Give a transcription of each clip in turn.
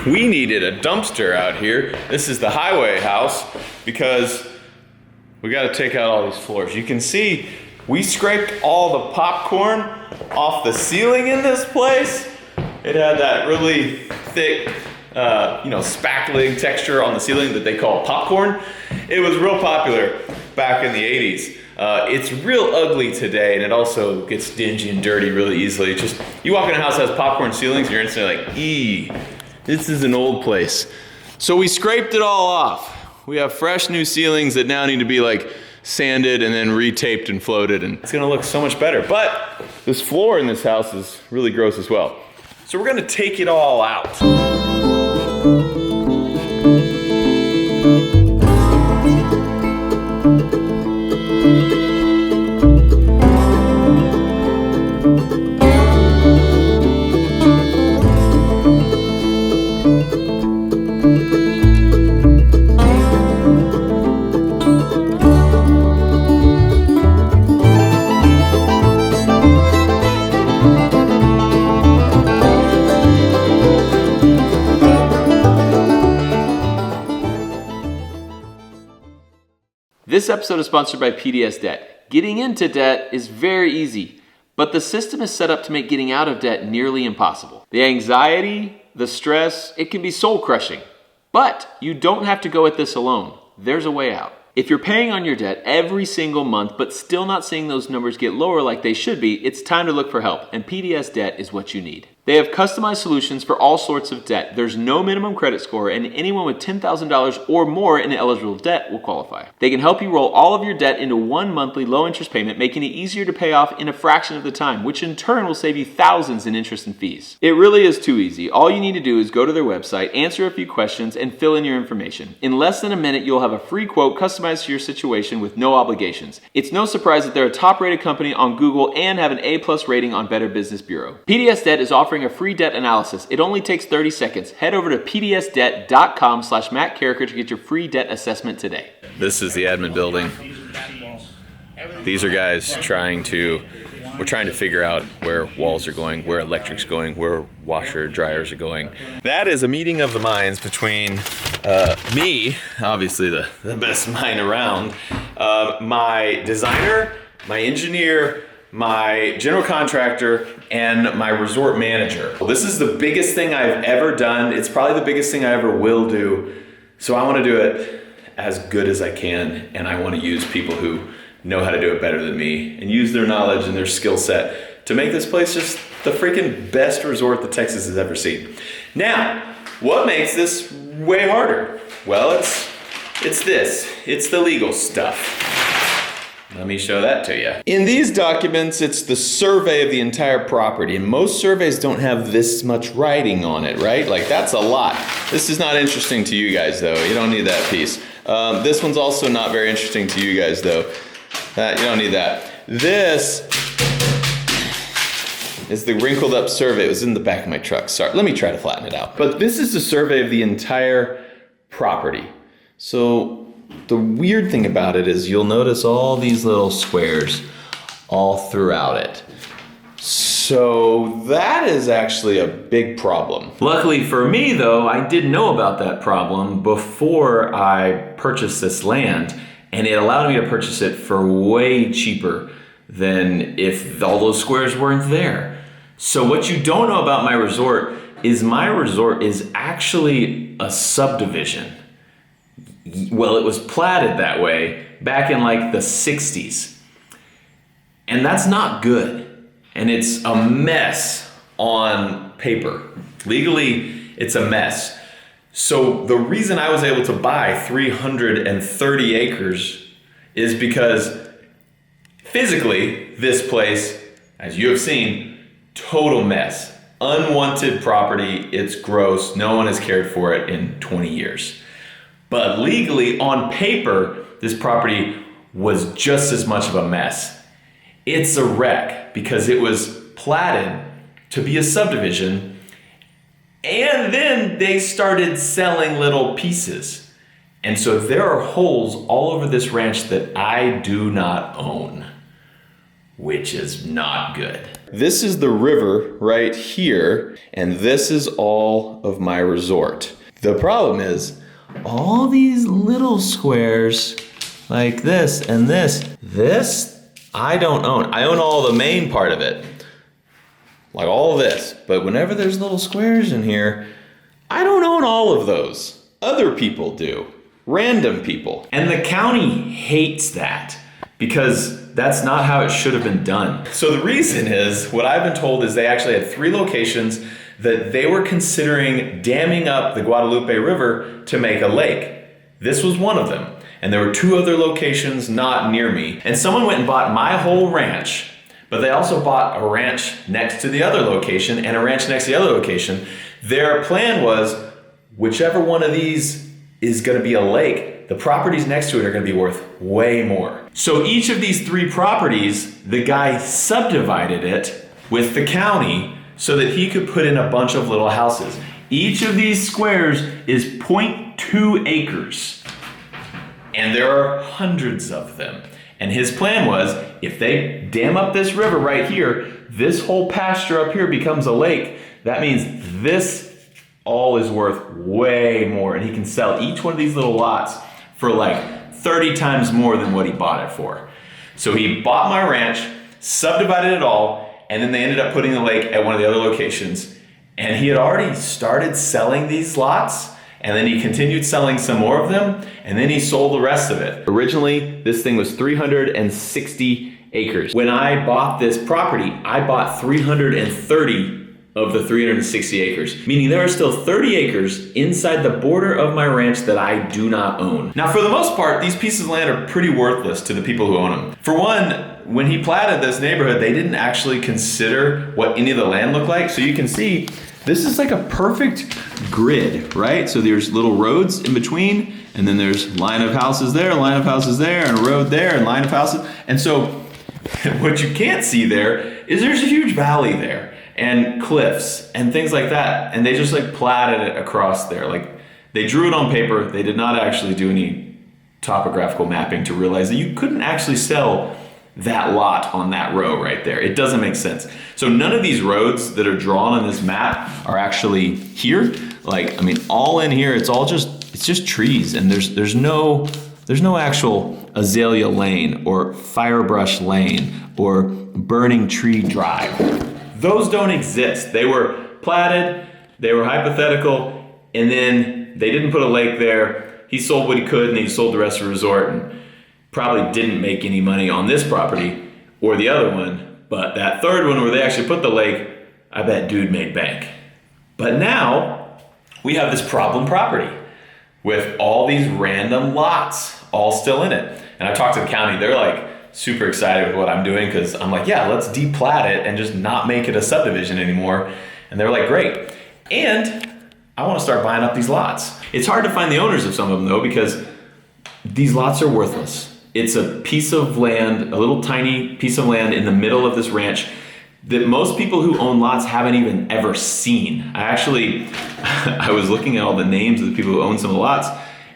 we needed a dumpster out here. This is the highway house because we got to take out all these floors. You can see we scraped all the popcorn off the ceiling in this place. It had that really thick, spackling texture on the ceiling that they call popcorn. It was real popular back in the 80s. It's real ugly today, and it also gets dingy and dirty really easily. Just, you walk in a house that has popcorn ceilings, and you're instantly like, eee, this is an old place. So we scraped it all off. We have fresh new ceilings that now need to be like sanded and then retaped and floated, and it's gonna look so much better. But this floor in this house is really gross as well. So we're gonna take it all out. This episode is sponsored by PDS Debt. Getting into debt is very easy, but the system is set up to make getting out of debt nearly impossible. The anxiety, the stress, it can be soul-crushing. But you don't have to go at this alone. There's a way out. If you're paying on your debt every single month but still not seeing those numbers get lower like they should be, it's time to look for help, and PDS Debt is what you need. They have customized solutions for all sorts of debt. There's no minimum credit score, and anyone with $10,000 or more in eligible debt will qualify. They can help you roll all of your debt into one monthly low-interest payment, making it easier to pay off in a fraction of the time, which in turn will save you thousands in interest and fees. It really is too easy. All you need to do is go to their website, answer a few questions, and fill in your information. In less than a minute, you'll have a free quote customized to your situation with no obligations. It's no surprise that they're a top-rated company on Google and have an A+ rating on Better Business Bureau. PDS Debt is offering a free debt analysis. It only takes 30 seconds. Head over to pdsdebt.com/Matt Carricker to get your free debt assessment today. This is the admin building. These are guys we're trying to figure out where walls are going, where electric's going, where washer dryers are going. That is a meeting of the minds between me, obviously the best mind around, my designer, my engineer, my general contractor, and my resort manager. This is the biggest thing I've ever done. It's probably the biggest thing I ever will do. So I want to do it as good as I can, and I want to use people who know how to do it better than me and use their knowledge and their skill set to make this place just the freaking best resort that Texas has ever seen. Now, what makes this way harder? Well, it's the legal stuff. Let me show that to you. In these documents, it's the survey of the entire property, and most surveys don't have this much writing on it, right? Like, that's a lot. This is not interesting to you guys, though. You don't need that piece. This one's also not very interesting to you guys, though. You don't need that. This is the wrinkled up survey. It was in the back of my truck. Sorry, let me try to flatten it out. But this is the survey of the entire property. So the weird thing about it is you'll notice all these little squares all throughout it. So that is actually a big problem. Luckily for me, though, I didn't know about that problem before I purchased this land, and it allowed me to purchase it for way cheaper than if all those squares weren't there. So what you don't know about my resort is actually a subdivision. Well, it was platted that way back in like the 60s. And that's not good. And it's a mess on paper. Legally, it's a mess. So the reason I was able to buy 330 acres is because physically, this place, as you have seen, total mess. Unwanted property, it's gross, no one has cared for it in 20 years. But legally, on paper, this property was just as much of a mess. It's a wreck because it was platted to be a subdivision, and then they started selling little pieces. And so there are holes all over this ranch that I do not own, which is not good. This is the river right here, and this is all of my resort. The problem is, all these little squares, like this and this I don't own. I own all the main part of it, like all of this. But whenever there's little squares in here, I don't own all of those. Other people do, random people. And the county hates that because that's not how it should have been done. So the reason is, what I've been told is they actually had 3 locations that they were considering damming up the Guadalupe River to make a lake. This was one of them. And there were 2 other locations not near me. And someone went and bought my whole ranch, but they also bought a ranch next to the other location and a ranch next to the other location. Their plan was, whichever one of these is gonna be a lake, the properties next to it are gonna be worth way more. So each of these 3 properties, the guy subdivided it with the county so that he could put in a bunch of little houses. Each of these squares is 0.2 acres. And there are hundreds of them. And his plan was, if they dam up this river right here, this whole pasture up here becomes a lake. That means this all is worth way more. And he can sell each one of these little lots for like 30 times more than what he bought it for. So he bought my ranch, subdivided it all, and then they ended up putting the lake at one of the other locations. And he had already started selling these lots, and then he continued selling some more of them, and then he sold the rest of it. Originally, this thing was 360 acres. When I bought this property, I bought 330 of the 360 acres, meaning there are still 30 acres inside the border of my ranch that I do not own. Now, for the most part, these pieces of land are pretty worthless to the people who own them. For one, when he platted this neighborhood, they didn't actually consider what any of the land looked like. So you can see, this is like a perfect grid, right? So there's little roads in between, and then there's line of houses there, line of houses there, and a road there, and line of houses. And so what you can't see there is there's a huge valley there, and cliffs, and things like that. And they just like platted it across there. Like, they drew it on paper. They did not actually do any topographical mapping to realize that you couldn't actually sell that lot on that row right there. It doesn't make sense. So none of these roads that are drawn on this map are actually here. Like, I mean, all in here, it's just trees, and there's no actual azalea lane or firebrush lane or burning tree drive. Those don't exist. They were platted, they were hypothetical, and then they didn't put a lake there. He sold what he could, and he sold the rest of the resort, and probably didn't make any money on this property or the other one, but that third one where they actually put the lake, I bet dude made bank. But now we have this problem property with all these random lots all still in it. And I talked to the county, they're like super excited with what I'm doing, because I'm like, yeah, let's deplat it and just not make it a subdivision anymore. And they're like, great. And I want to start buying up these lots. It's hard to find the owners of some of them though, because these lots are worthless. It's a piece of land, a little tiny piece of land in the middle of this ranch that most people who own lots haven't even ever seen. I was looking at all the names of the people who own some of the lots,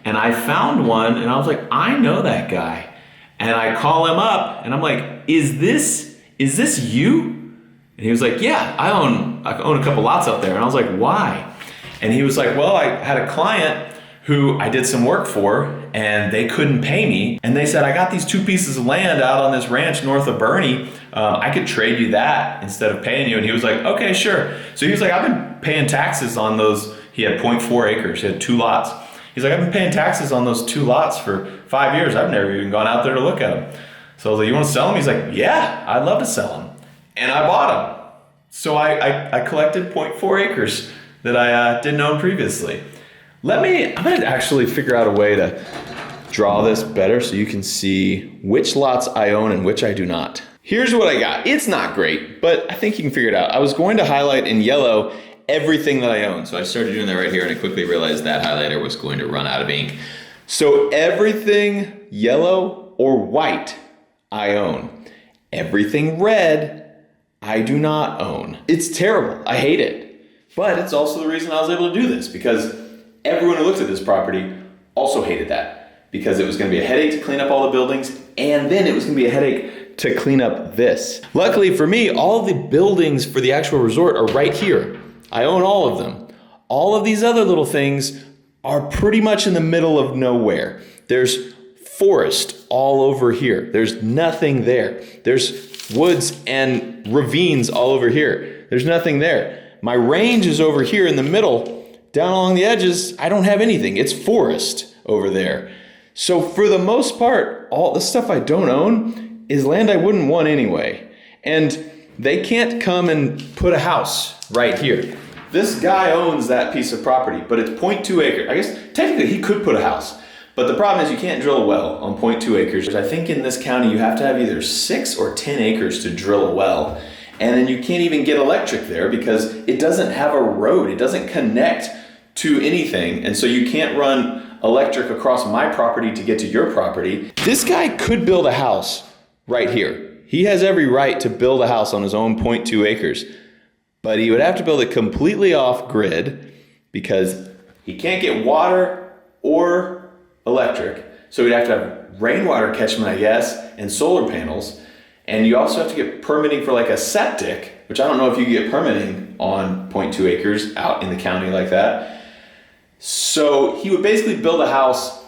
and I found one, and I was like, I know that guy. And I call him up, and I'm like, is this you? And he was like, yeah, I own a couple lots up there. And I was like, why? And he was like, well, I had a client who I did some work for, and they couldn't pay me. And they said, I got these 2 pieces of land out on this ranch north of Bernie. I could trade you that instead of paying you. And he was like, okay, sure. So he was like, I've been paying taxes on those. He had 0.4 acres, he had 2 lots. He's like, I've been paying taxes on those 2 lots for 5 years. I've never even gone out there to look at them. So I was like, you want to sell them? He's like, yeah, I'd love to sell them. And I bought them. So I collected 0.4 acres that I didn't own previously. I'm gonna actually figure out a way to draw this better so you can see which lots I own and which I do not. Here's what I got. It's not great, but I think you can figure it out. I was going to highlight in yellow everything that I own. So I started doing that right here, and I quickly realized that highlighter was going to run out of ink. So everything yellow or white I own. Everything red I do not own. It's terrible. I hate it. But it's also the reason I was able to do this, because everyone who looked at this property also hated that, because it was going to be a headache to clean up all the buildings, and then it was going to be a headache to clean up this. Luckily for me, all the buildings for the actual resort are right here. I own all of them. All of these other little things are pretty much in the middle of nowhere. There's forest all over here. There's nothing there. There's woods and ravines all over here. There's nothing there. My range is over here in the middle. Down along the edges, I don't have anything. It's forest over there. So for the most part, all the stuff I don't own is land I wouldn't want anyway. And they can't come and put a house right here. This guy owns that piece of property, but it's 0.2 acres. I guess technically he could put a house, but the problem is you can't drill a well on 0.2 acres. I think in this county you have to have either 6 or 10 acres to drill a well. And then you can't even get electric there because it doesn't have a road. It doesn't connect to anything. And so you can't run electric across my property to get to your property. This guy could build a house right here. He has every right to build a house on his own 0.2 acres. But he would have to build it completely off grid because he can't get water or electric. So he'd have to have rainwater catchment, I guess, and solar panels. And you also have to get permitting for like a septic, which I don't know if you get permitting on 0.2 acres out in the county like that. So he would basically build a house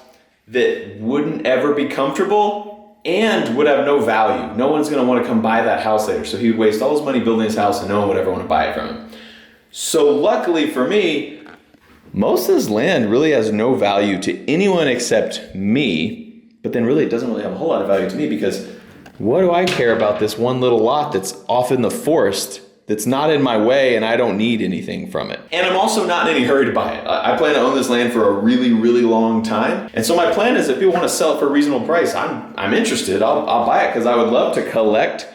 that wouldn't ever be comfortable and would have no value. No one's gonna wanna come buy that house later. So he would waste all his money building his house and no one would ever wanna buy it from him. So luckily for me, most of this land really has no value to anyone except me, but then really it doesn't really have a whole lot of value to me because what do I care about this one little lot that's off in the forest that's not in my way and I don't need anything from it. And I'm also not in any hurry to buy it. I plan to own this land for a really, really long time. And so my plan is if people want to sell it for a reasonable price, I'm interested. I'll buy it because I would love to collect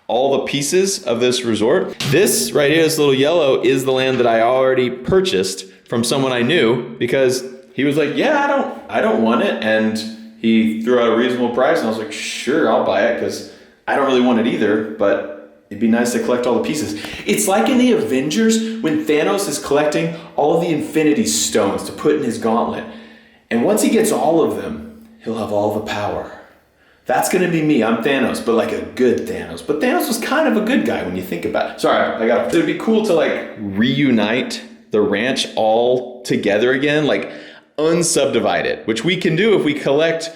all the pieces of this resort. This right here, this little yellow, is the land that I already purchased from someone I knew because he was like, yeah, I don't want it. And he threw out a reasonable price and I was like, sure, I'll buy it because I don't really want it either, but it'd be nice to collect all the pieces. It's like in the Avengers when Thanos is collecting all of the Infinity Stones to put in his gauntlet. And once he gets all of them, he'll have all the power. That's gonna be me. I'm Thanos, but like a good Thanos. But Thanos was kind of a good guy when you think about it. Sorry, it'd be cool to like reunite the ranch all together again, like unsubdivide it, which we can do if we collect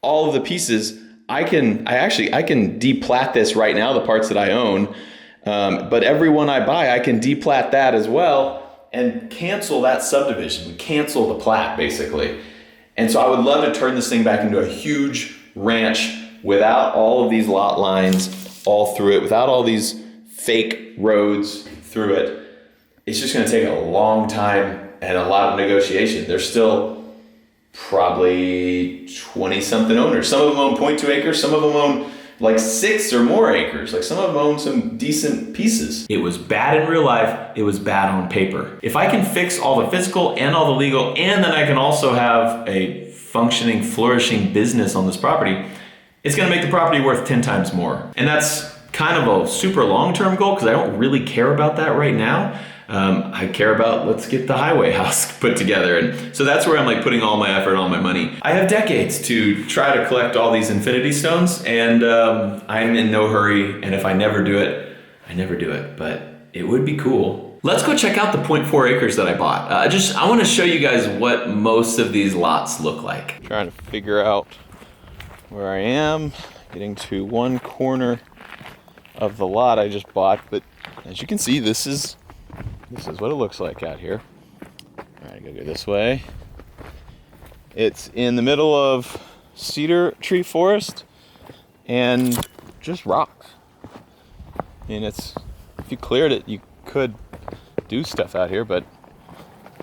all of the pieces. I can deplat this right now, the parts that I own, but every one I buy, I can deplat that as well and cancel that subdivision, cancel the plat basically. And so I would love to turn this thing back into a huge ranch without all of these lot lines all through it, without all these fake roads through it. It's just gonna take a long time and a lot of negotiation. There's still probably 20 something owners. Some of them own 0.2 acres. Some of them own like 6 or more acres. Like some of them own some decent pieces. It was bad in real life. It was bad on paper. If I can fix all the physical and all the legal, and then I can also have a functioning, flourishing business on this property, it's gonna make the property worth 10 times more. And that's kind of a super long-term goal because I don't really care about that right now. I care about let's get the highway house put together. And so that's where I'm like putting all my effort, all my money. I have decades to try to collect all these Infinity Stones and I'm in no hurry. And if I never do it, I never do it, but it would be cool. Let's go check out the 0.4 acres that I bought. I wanna show you guys what most of these lots look like. Trying to figure out where I am, getting to one corner of the lot I just bought, but as you can see, this is what it looks like out here. All right, I gotta go this way. It's in the middle of cedar tree forest and just rocks. And if you cleared it, you could do stuff out here, but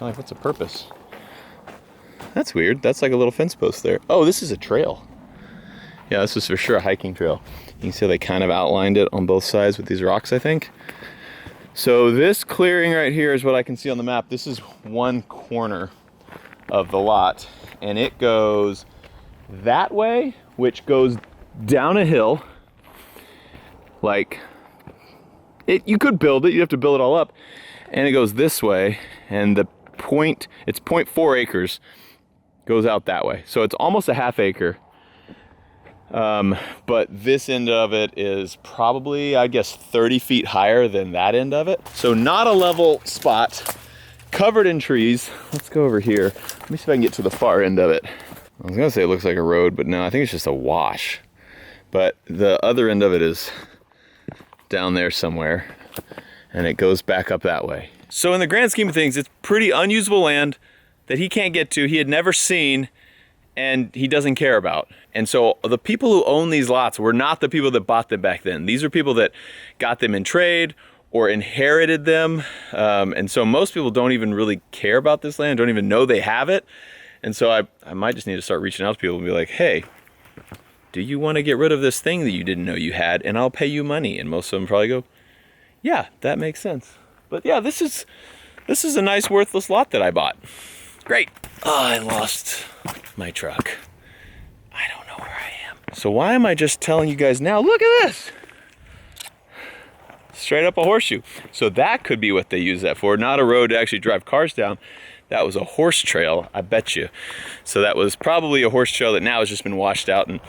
like, what's the purpose? That's weird. That's like a little fence post there. Oh, this is a trail. Yeah, this is for sure a hiking trail. You can see they kind of outlined it on both sides with these rocks, I think. So this clearing right here is what I can see on the map. This is one corner of the lot, and it goes that way, which goes down a hill. Like, you could build it, you have to build it all up, and it goes this way, and it's 0.4 acres, goes out that way. So it's almost a half acre. But this end of it is probably, I guess, 30 feet higher than that end of it. So not a level spot, covered in trees. Let's go over here. Let me see if I can get to the far end of it. I was gonna say it looks like a road, but no, I think it's just a wash. But the other end of it is down there somewhere, and it goes back up that way. So in the grand scheme of things, it's pretty unusable land that he can't get to, he had never seen, and he doesn't care about. And so the people who own these lots were not the people that bought them back then. These are people that got them in trade or inherited them. And so most people don't even really care about this land, don't even know they have it. And so I might just need to start reaching out to people and be like, hey, do you want to get rid of this thing that you didn't know you had? And I'll pay you money. And most of them probably go, yeah, that makes sense. But yeah, this is a nice worthless lot that I bought. Great. Oh, I lost my truck. I don't know where I am. So why am I just telling you guys now? Look at this. Straight up a horseshoe. So that could be what they use that for. Not a road to actually drive cars down. That was a horse trail, I bet you. So that was probably a horse trail that now has just been washed out and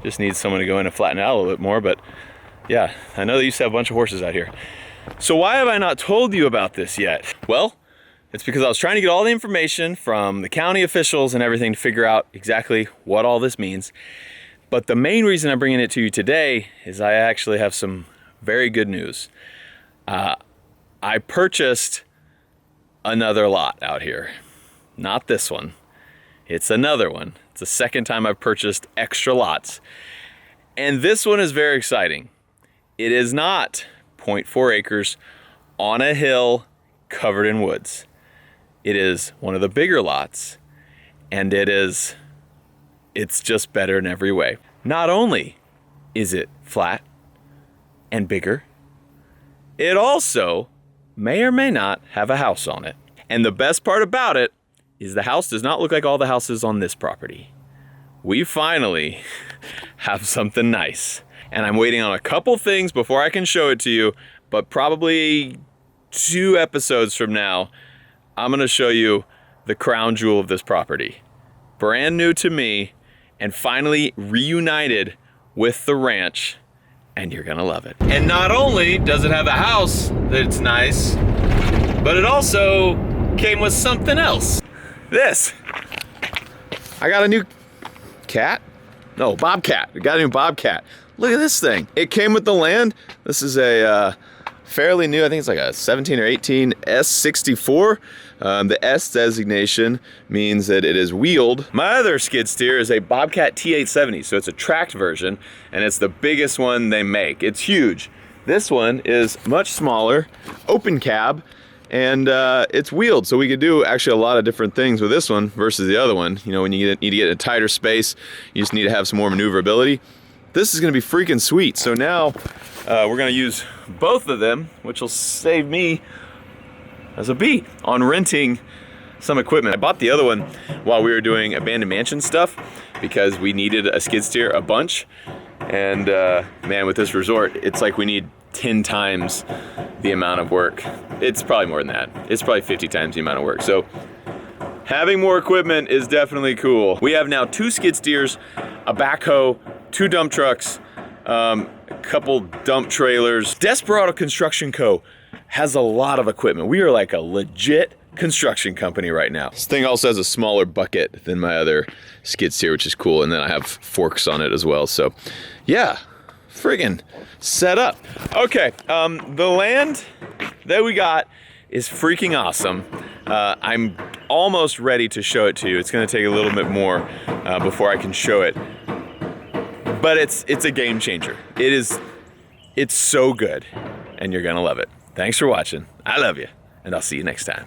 just needs someone to go in and flatten it out a little bit more. But yeah, I know they used to have a bunch of horses out here. So why have I not told you about this yet? Well, it's because I was trying to get all the information from the county officials and everything to figure out exactly what all this means. But the main reason I'm bringing it to you today is I actually have some very good news. I purchased another lot out here. Not this one. It's another one. It's the second time I've purchased extra lots. And this one is very exciting. It is not 0.4 acres on a hill covered in woods. It is one of the bigger lots, and it's just better in every way. Not only is it flat and bigger, it also may or may not have a house on it. And the best part about it is the house does not look like all the houses on this property. We finally have something nice. And I'm waiting on a couple things before I can show it to you, but probably 2 episodes from now, I'm gonna show you the crown jewel of this property. Brand new to me, and finally reunited with the ranch, and you're gonna love it. And not only does it have a house that's nice, but it also came with something else. This. I got a new cat? No, bobcat. I got a new bobcat. Look at this thing. It came with the land. This is a fairly new, I think it's like a 17 or 18 S64. The S designation means that it is wheeled. My other skid steer is a Bobcat T870, so it's a tracked version, and it's the biggest one they make. It's huge. This one is much smaller, open cab, and it's wheeled, so we could do actually a lot of different things with this one versus the other one. You know, when you need to get in a tighter space, you just need to have some more maneuverability. This is gonna be freaking sweet. So now we're gonna use both of them, which will save me as a beat on renting some equipment. I bought the other one while we were doing abandoned mansion stuff because we needed a skid steer a bunch. And man, with this resort, it's like we need 10 times the amount of work. It's probably more than that. It's probably 50 times the amount of work. So having more equipment is definitely cool. We have now 2 skid steers, a backhoe, 2 dump trucks, a couple dump trailers. Desperado Construction Co. has a lot of equipment. We are like a legit construction company right now. This thing also has a smaller bucket than my other skid steer, which is cool. And then I have forks on it as well. So yeah, friggin' set up. Okay, the land that we got is freaking awesome. I'm almost ready to show it to you. It's gonna take a little bit more before I can show it. But it's a game changer. It's so good, and you're gonna love it. Thanks for watching. I love you, and I'll see you next time.